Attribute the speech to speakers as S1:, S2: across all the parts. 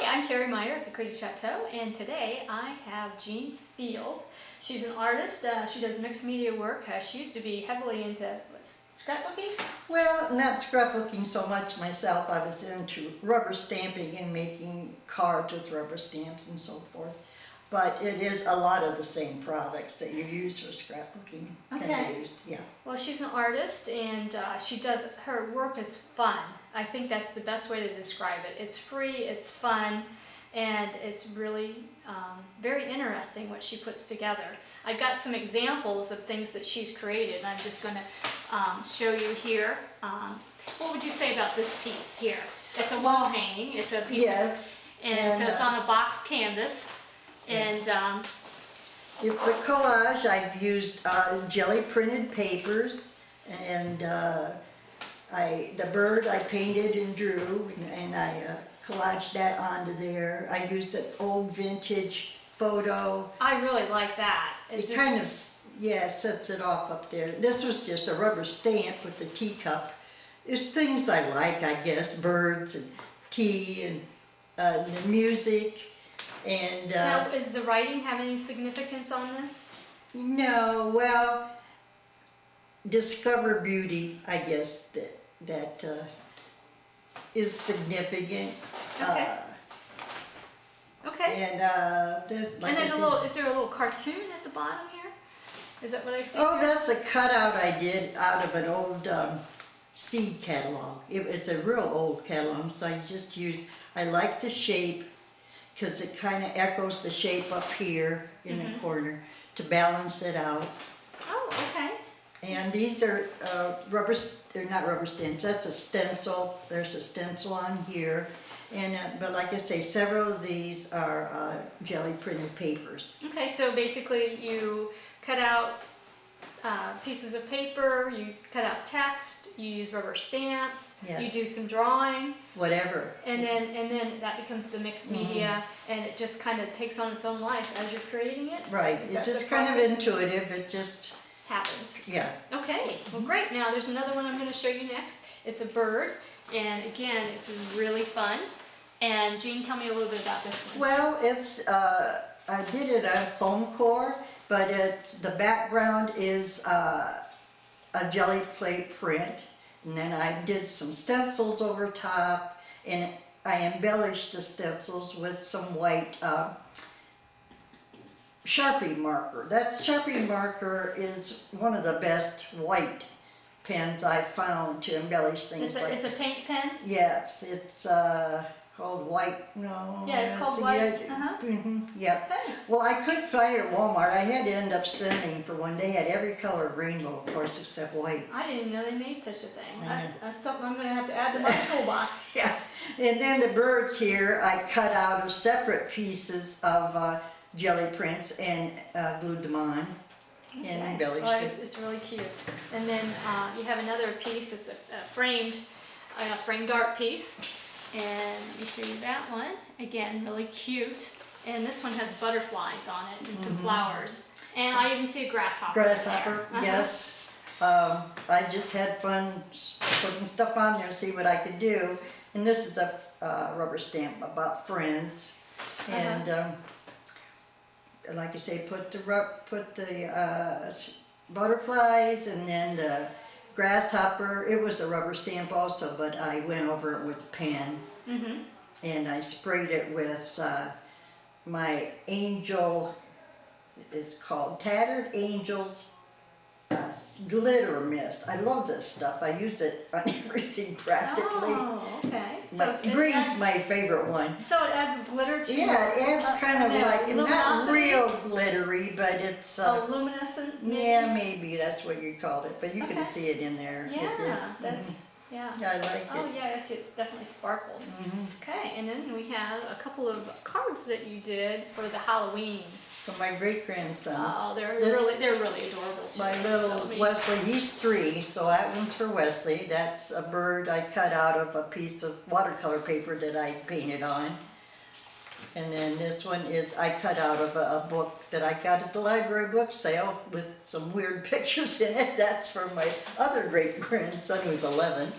S1: Hi, I'm Terri Meyer at the Creative Chateau, and today I have Jean Field. She's an artist. She does mixed media work. She used to be heavily into scrapbooking.
S2: Well, not scrapbooking so much myself. I was into rubber stamping and making cards with rubber stamps and so forth. But it is a lot of the same products that you use for scrapbooking can be used. Yeah.
S1: Well, she's an artist, and her work is fun. I think that's the best way to describe it. It's free, it's fun, and it's really very interesting what she puts together. I've got some examples of things that she's created. I'm just going to show you here. What would you say about this piece here? It's a wall hanging. It's a piece.
S2: Yes.
S1: And so it's on a box canvas. And
S2: it's a collage. I've used jelly printed papers, and the bird I painted and drew, and I collaged that onto there. I used an old vintage photo.
S1: I really like that.
S2: It kind of, yeah, sets it off up there. This was just a rubber stamp with the teacup. There's things I like, I guess, birds and tea and the music. And
S1: now, is the writing have any significance on this?
S2: No, well, discover beauty, I guess, that is significant.
S1: Okay. Okay.
S2: And there's like.
S1: And there's is there a little cartoon at the bottom here? Is that what I see?
S2: Oh,
S1: here?
S2: that's a cutout I did out of an old seed catalog. It's a real old catalog, so I like the shape, because it kind of echoes the shape up here in the corner to balance it out.
S1: Oh, okay.
S2: And these are they're not rubber stamps, that's a stencil. There's a stencil on here. And but like I say, several of these are jelly printed papers.
S1: Okay, so basically you cut out pieces of paper, you cut out text, you use rubber stamps,
S2: Yes.
S1: you do some drawing.
S2: Whatever.
S1: And then that becomes the mixed media, and it just kind of takes on its own life as you're creating it.
S2: Right,
S1: Is
S2: it's
S1: that
S2: just
S1: the
S2: kind of
S1: process?
S2: intuitive, it just,
S1: Happens.
S2: yeah.
S1: Okay, well great. Now there's another one I'm going to show you next. It's a bird, and again, it's really fun. And Jean, tell me a little bit about this one.
S2: Well, it's, I did it on foam core, but the background is a Gelli Plate print. And then I did some stencils over top, and I embellished the stencils with some white Sharpie marker. That Sharpie marker is one of the best white pens I've found to embellish things like.
S1: It's a paint pen?
S2: Yes, it's called white. No.
S1: Yeah, it's called white.
S2: Yep.
S1: Okay.
S2: Well, I couldn't find it at Walmart. I had to end up sending for one. They had every color of rainbow, of course, except white.
S1: I didn't know they made such a thing.
S2: I know.
S1: That's something I'm going to have to add to my toolbox.
S2: Yeah. And then the birds here, I cut out of separate pieces of jelly prints and glued them on and embellished
S1: Well,
S2: it.
S1: it's really cute. And then you have another piece. It's a framed art piece. And let me show you that one. Again, really cute. And this one has butterflies on it and some flowers. And I even see a grasshopper.
S2: Grasshopper,
S1: there.
S2: yes. I just had fun putting stuff on there, see what I could do. And this is a rubber stamp about friends. And like you say, put the butterflies, and then the grasshopper. It was a rubber stamp also, but I went over it with a pen. And I sprayed it with my angel, it's called Tattered Angels glitter mist. I love this stuff. I use it on everything practically.
S1: Oh, okay.
S2: Green's my favorite one.
S1: So it adds glitter to
S2: Yeah, it adds kind of like, not
S1: luminosity?
S2: real glittery, but it's...
S1: luminescent? Maybe?
S2: Yeah, maybe that's what you called it, but you can see it in there.
S1: Yeah, that's... Yeah.
S2: Yeah, I like
S1: Oh
S2: it.
S1: yeah, I see. It's definitely sparkles. Okay, and then we have a couple of cards that you did for the Halloween.
S2: For my great-grandsons.
S1: Oh, they're really adorable too.
S2: My little Wesley, he's 3, so that one's for Wesley. That's a bird I cut out of a piece of watercolor paper that I painted on. And then this one is I cut out of a book that I got at the library book sale with some weird pictures in it. That's for my other great-grandson who's 11.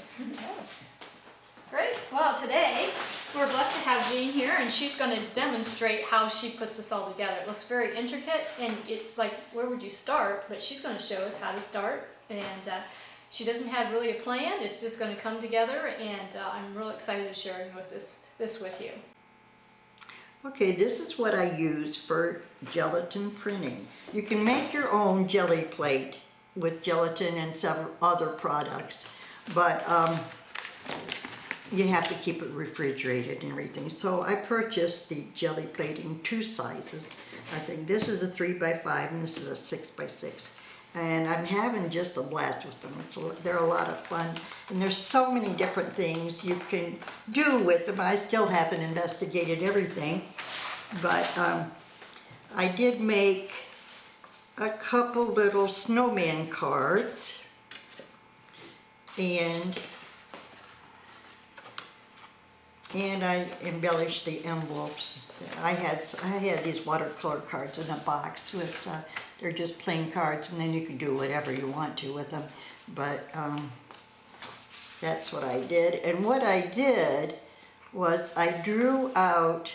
S1: Great. Well, today we're blessed to have Jean here, and she's going to demonstrate how she puts this all together. It looks very intricate, and it's like, where would you start? But she's going to show us how to start, and she doesn't have really a plan. It's just going to come together, and I'm real excited to share with this with you.
S2: Okay, this is what I use for gelatin printing. You can make your own Gelli Plate with gelatin and several other products, but you have to keep it refrigerated and everything. So I purchased the Gelli Plate in 2 sizes. I think this is a 3x5 and this is a 6x6. And I'm having just a blast with them. They're a lot of fun. And there's so many different things you can do with them. I still haven't investigated everything. But I did make a couple little snowman cards. And I embellished the envelopes. I had these watercolor cards in a box with, they're just plain cards, and then you can do whatever you want to with them. But that's what I did. And what I did was I drew out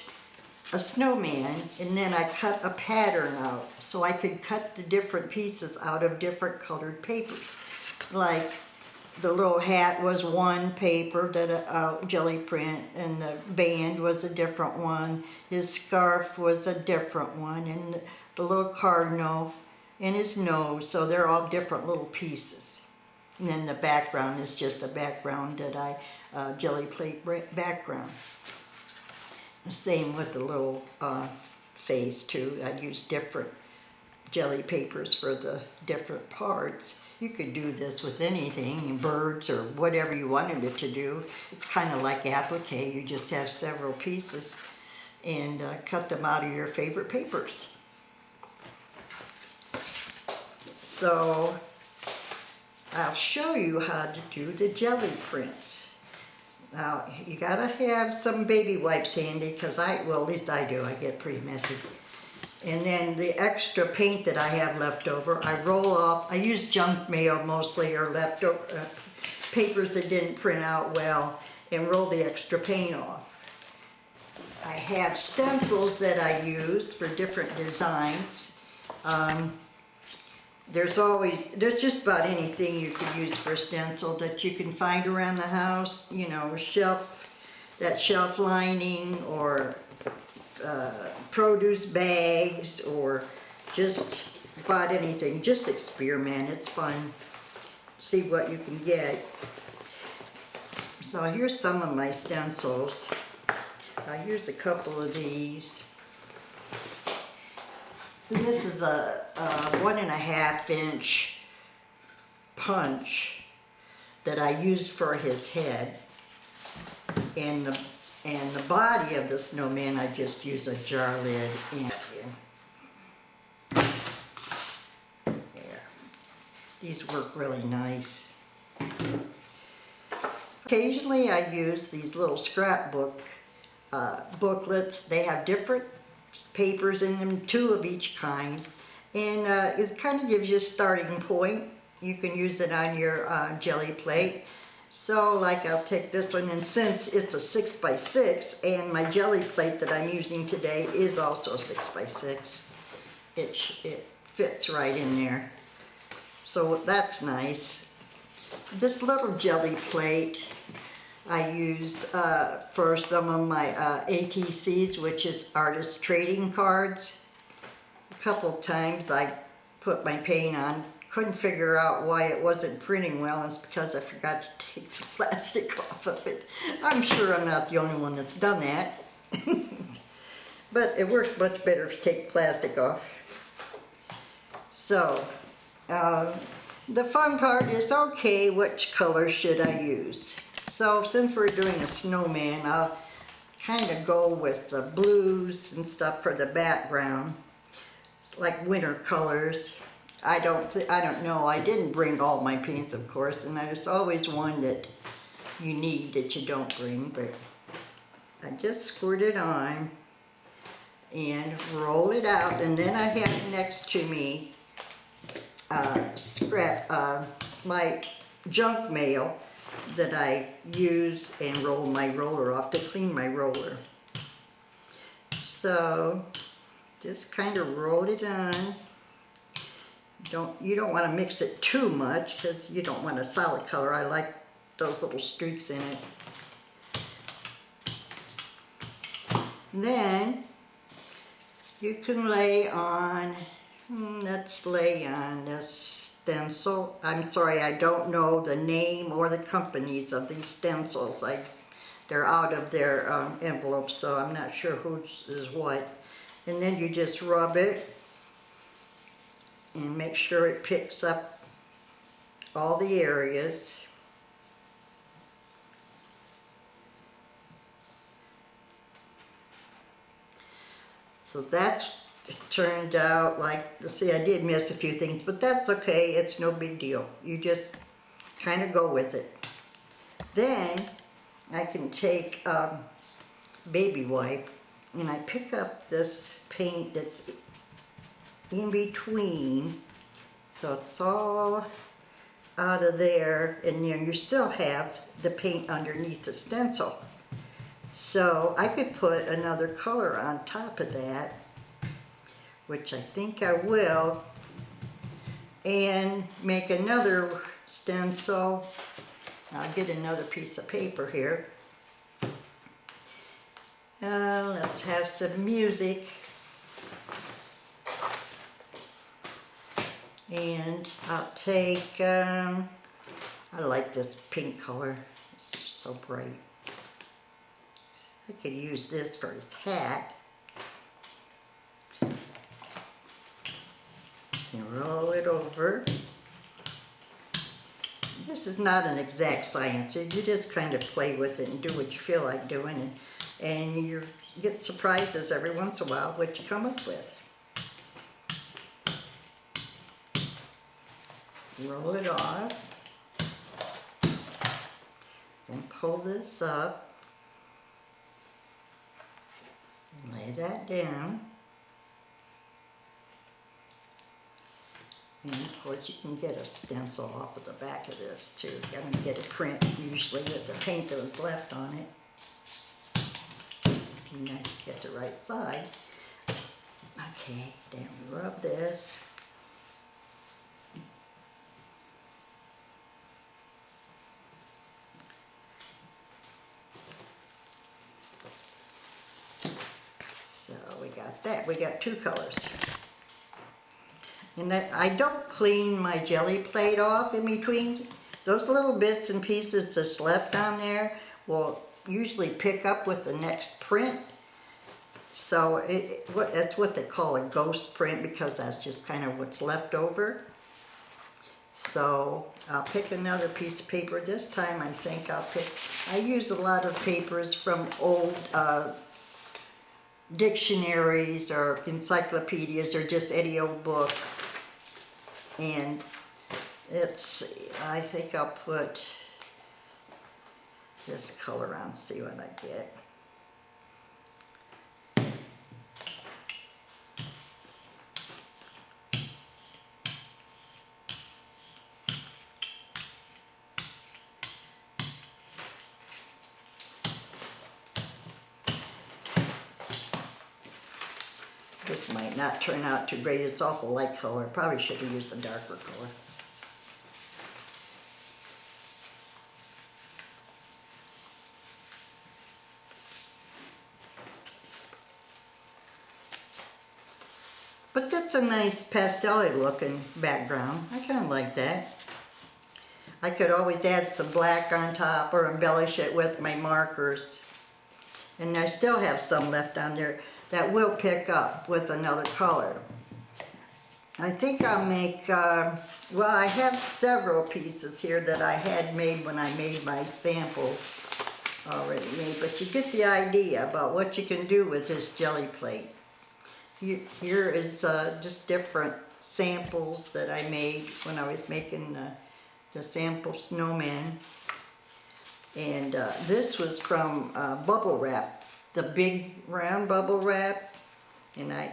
S2: a snowman, and then I cut a pattern out so I could cut the different pieces out of different colored papers. Like the little hat was one paper that Gelli print, and the band was a different one. His scarf was a different one, and the little cardinal and his nose. So they're all different little pieces. And then the background is just a background that I Gelli Plate background. The same with the little face too. I used different Gelli papers for the different parts. You could do this with anything, birds or whatever you wanted it to do. It's kind of like applique. You just have several pieces and cut them out of your favorite papers. So I'll show you how to do the Gelli prints. Now you gotta have some baby wipes handy, because well, at least I do. I get pretty messy. And then the extra paint that I have left over, I roll off. I use junk mail mostly, or leftover papers that didn't print out well, and roll the extra paint off. I have stencils that I use for different designs. There's just about anything you could use for a stencil that you can find around the house. You know, that shelf lining, or produce bags, or just about anything. Just experiment. It's fun. See what you can get. So here's some of my stencils. I use a couple of these. This is a 1.5 inch punch that I used for his head, and the body of the snowman I just use a jar lid. And there. These work really nice. Occasionally I use these little scrapbook booklets. They have different papers in them, 2 of each kind, and it kind of gives you a starting point. You can use it on your Gelli Plate. So like I'll take this one, and since it's a 6x6 and my Gelli Plate that I'm using today is also a 6x6, it fits right in there. So that's nice. This little Gelli Plate I use for some of my ATCs, which is artist trading cards. A couple times I put my paint on, couldn't figure out why it wasn't printing well. It's because I forgot to take the plastic off of it. I'm sure I'm not the only one that's done that. But it works much better if you take plastic off. So, the fun part is, okay, which color should I use? So since we're doing a snowman, I'll kind of go with the blues and stuff for the background, like winter colors. I don't know. I didn't bring all my paints, of course, and there's always one that you need that you don't bring, but I just squirt it on and roll it out, and then I have next to me, my junk mail. that I use and roll my roller off to clean my roller. So just kind of roll it on. You don't want to mix it too much because you don't want a solid color. I like those little streaks in it. Then you can lay on, let's lay on this stencil. I'm sorry, I don't know the name or the companies of these stencils. They're out of their envelopes, so I'm not sure whose is what. And then you just rub it and make sure it picks up all the areas. So that's turned out like, see, I did miss a few things, but that's okay, it's no big deal. You just kind of go with it. Then I can take baby wipe and I pick up this paint that's in between, so it's all out of there, and then you still have the paint underneath the stencil. So I could put another color on top of that, which I think I will, and make another stencil. I'll get another piece of paper here. Let's have some music. And I'll take, I like this pink color, it's so bright. I could use this for his hat. And roll it over. This is not an exact science, you just kind of play with it and do what you feel like doing, and you get surprises every once in a while what you come up with. Roll it off, then pull this up, and lay that down, and of course you can get a stencil off of the back of this too. I'm going to get a print usually with the paint that was left on it. Be nice to get the right side. Okay, then we rub this. So we got that. We got two colors. And I don't clean my Gelli Plate off in between. Those little bits and pieces that's left on there will usually pick up with the next print. So that's what they call a ghost print, because that's just kind of what's left over. So I'll pick another piece of paper. This time I think I use a lot of papers from old dictionaries or encyclopedias or just any old book. And I think I'll put this color on, see what I get. This might not turn out too great. It's awful light color. Probably should have used a darker color. But that's a nice pastel-y looking background. I kind of like that. I could always add some black on top or embellish it with my markers. And I still have some left on there that will pick up with another color. I think I'll make, well, I have several pieces here that I had made when I made my samples already made, but you get the idea about what you can do with this Gelli Plate. Here is just different samples that I made when I was making the sample snowman. And this was from bubble wrap, the big round bubble wrap. And I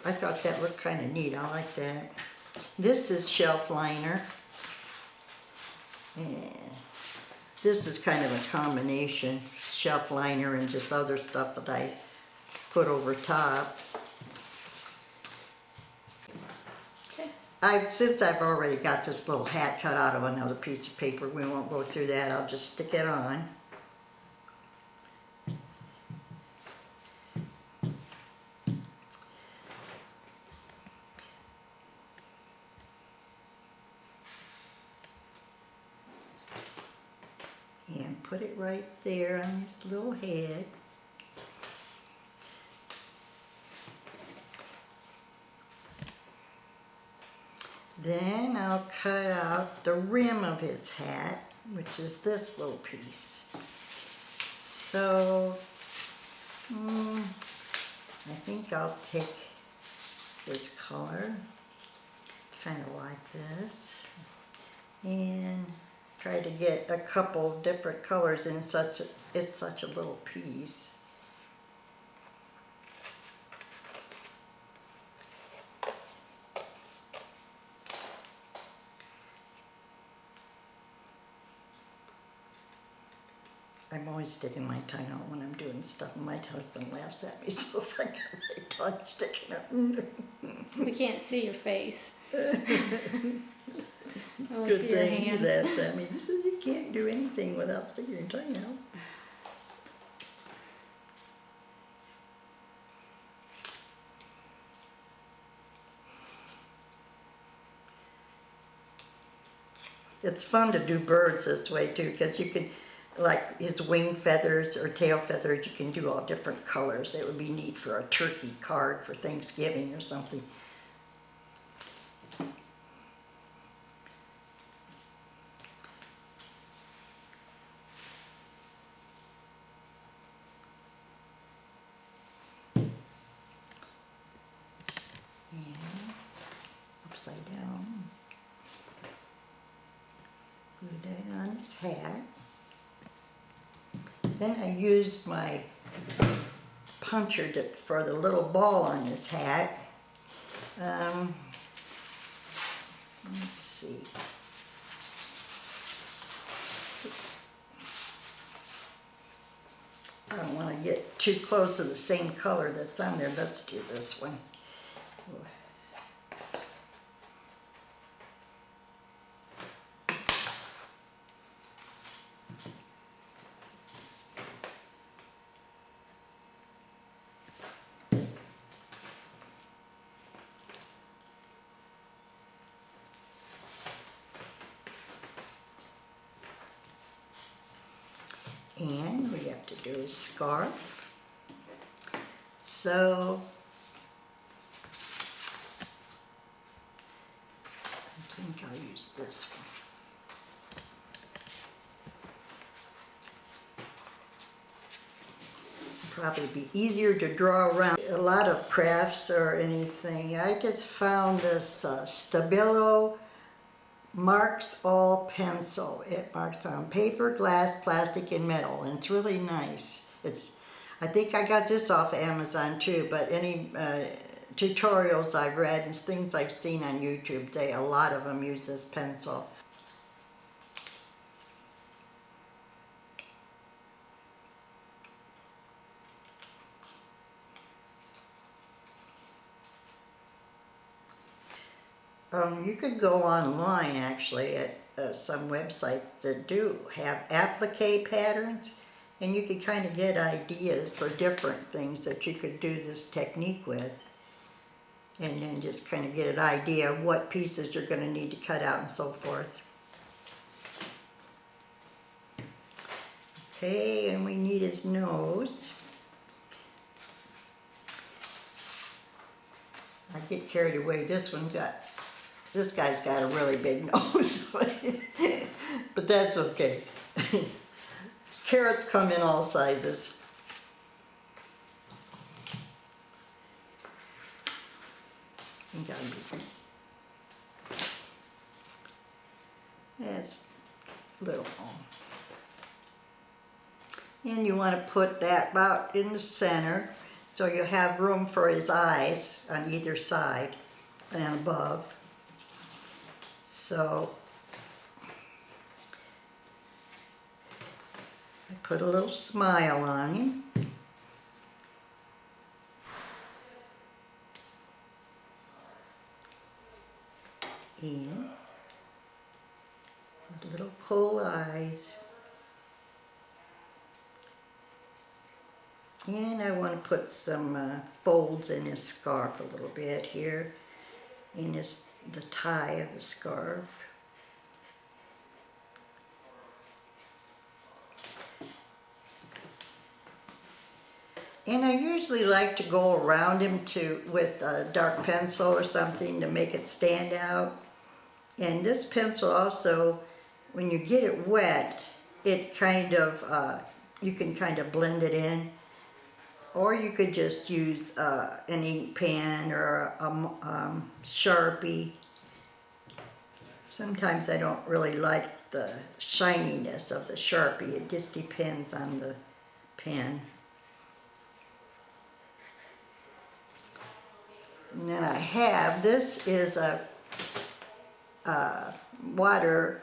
S2: thought that looked kind of neat. I like that. This is shelf liner. And This is kind of a combination, shelf liner and just other stuff that I put over top. Since I've already got this little hat cut out of another piece of paper, we won't go through that. I'll just stick it on. And put it right there on this little head. Then I'll cut out the rim of his hat, which is this little piece. So, I think I'll take this color, kind of like this, and try to get a couple different colors in it's such a little piece. I'm always sticking my tongue out when I'm doing stuff, and my husband laughs at me, so if I got my tongue sticking out.
S1: We can't see your face. Only
S2: Good
S1: see your
S2: thing he
S1: hands.
S2: laughs at me. He says you can't do anything without sticking your tongue out. It's fun to do birds this way too, because you can, like his wing feathers or tail feathers, you can do all different colors. It would be neat for a turkey card for Thanksgiving or something. And upside down. Glue that on his hat. Then I used my puncher for the little ball on his hat. Let's see. I don't want to get too close to the same color that's on there. Let's do this one. And we have to do a scarf. So I think I'll use this one. Probably be easier to draw around a lot of crafts or anything. I just found this Stabilo Marks All pencil. It marks on paper, glass, plastic, and metal, and it's really nice. I think I got this off of Amazon too, but any tutorials I've read and things I've seen on YouTube, a lot of them use this pencil. You could go online actually at some websites that do have applique patterns, and you can kind of get ideas for different things that you could do this technique with, and then just kind of get an idea of what pieces you're going to need to cut out and so forth. Okay, and we need his nose. I get carried away. This guy's got a really big nose, but that's okay. Carrots come in all sizes. You gotta use it. That's little. And you want to put that about in the center, so you have room for his eyes on either side and above. So I put a little smile on him. And with little pole eyes. And I want to put some folds in his scarf a little bit here, in the tie of the scarf. And I usually like to go around him with a dark pencil or something to make it stand out. And this pencil also, when you get it wet, it kind of, you can kind of blend it in. Or you could just use an ink pen or a Sharpie. Sometimes I don't really like the shininess of the Sharpie. It just depends on the pen. And then I have, this is a water-filled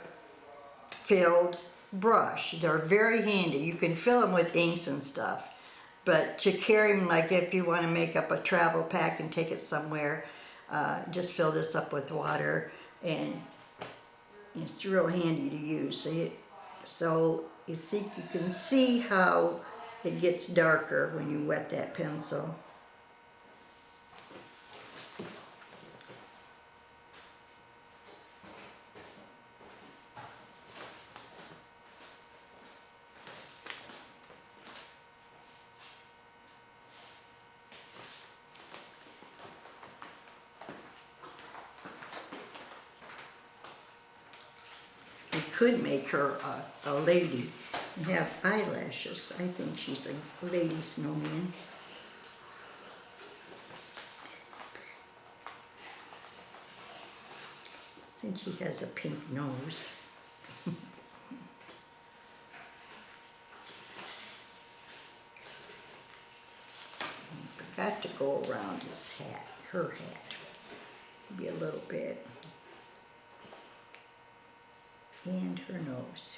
S2: brush. They're very handy. You can fill them with inks and stuff. But to carry them, like if you want to make up a travel pack and take it somewhere, just fill this up with water, and it's real handy to use. So you can see how it gets darker when you wet that pencil. Could make her a lady and have eyelashes. I think she's a lady snowman. Since she has a pink nose. Forgot to go around his hat, her hat, maybe a little bit. And her nose.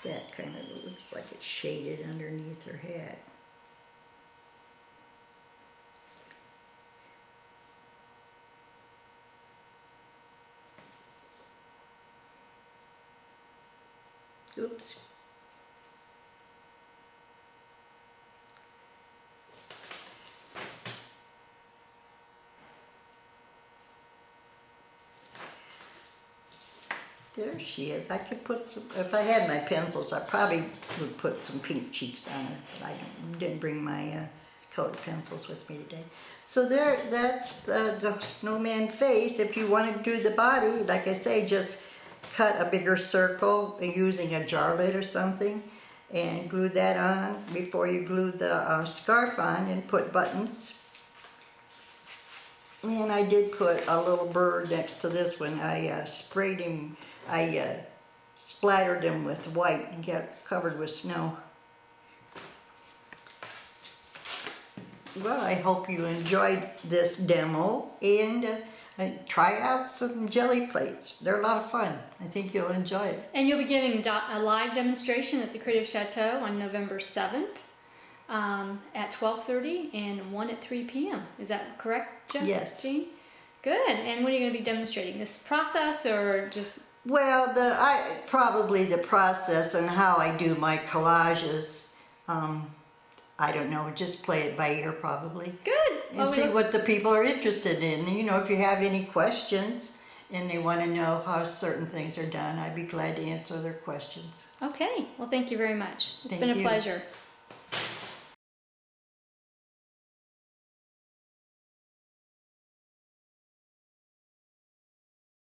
S2: That kind of looks like it's shaded underneath her hat. Oops. There she is. I could put some, if I had my pencils, I probably would put some pink cheeks on her, but I didn't bring my colored pencils with me today. So that's the snowman face. If you want to do the body, like I say, just cut a bigger circle using a jar lid or something and glue that on before you glue the scarf on, and put buttons. And I did put a little bird next to this one. I sprayed him, I splattered him with white and got covered with snow. Well, I hope you enjoyed this demo, and try out some Gelli Plates. They're a lot of fun. I think you'll enjoy it.
S1: And you'll be giving a live demonstration at the Creative Chateau on November 7th at 12:30 and 1 at 3 p.m. Is that correct, Jean?
S2: Yes.
S1: Jean? Good. And what are you going to be demonstrating? This process or just...
S2: Well, probably the process and how I do my collages. I don't know, just play it by ear probably.
S1: Good.
S2: And see what the people are interested in. You know, if you have any questions and they want to know how certain things are done, I'd be glad to answer their questions.
S1: Okay. Well, thank you very much. It's
S2: Thank
S1: been a
S2: you.
S1: pleasure.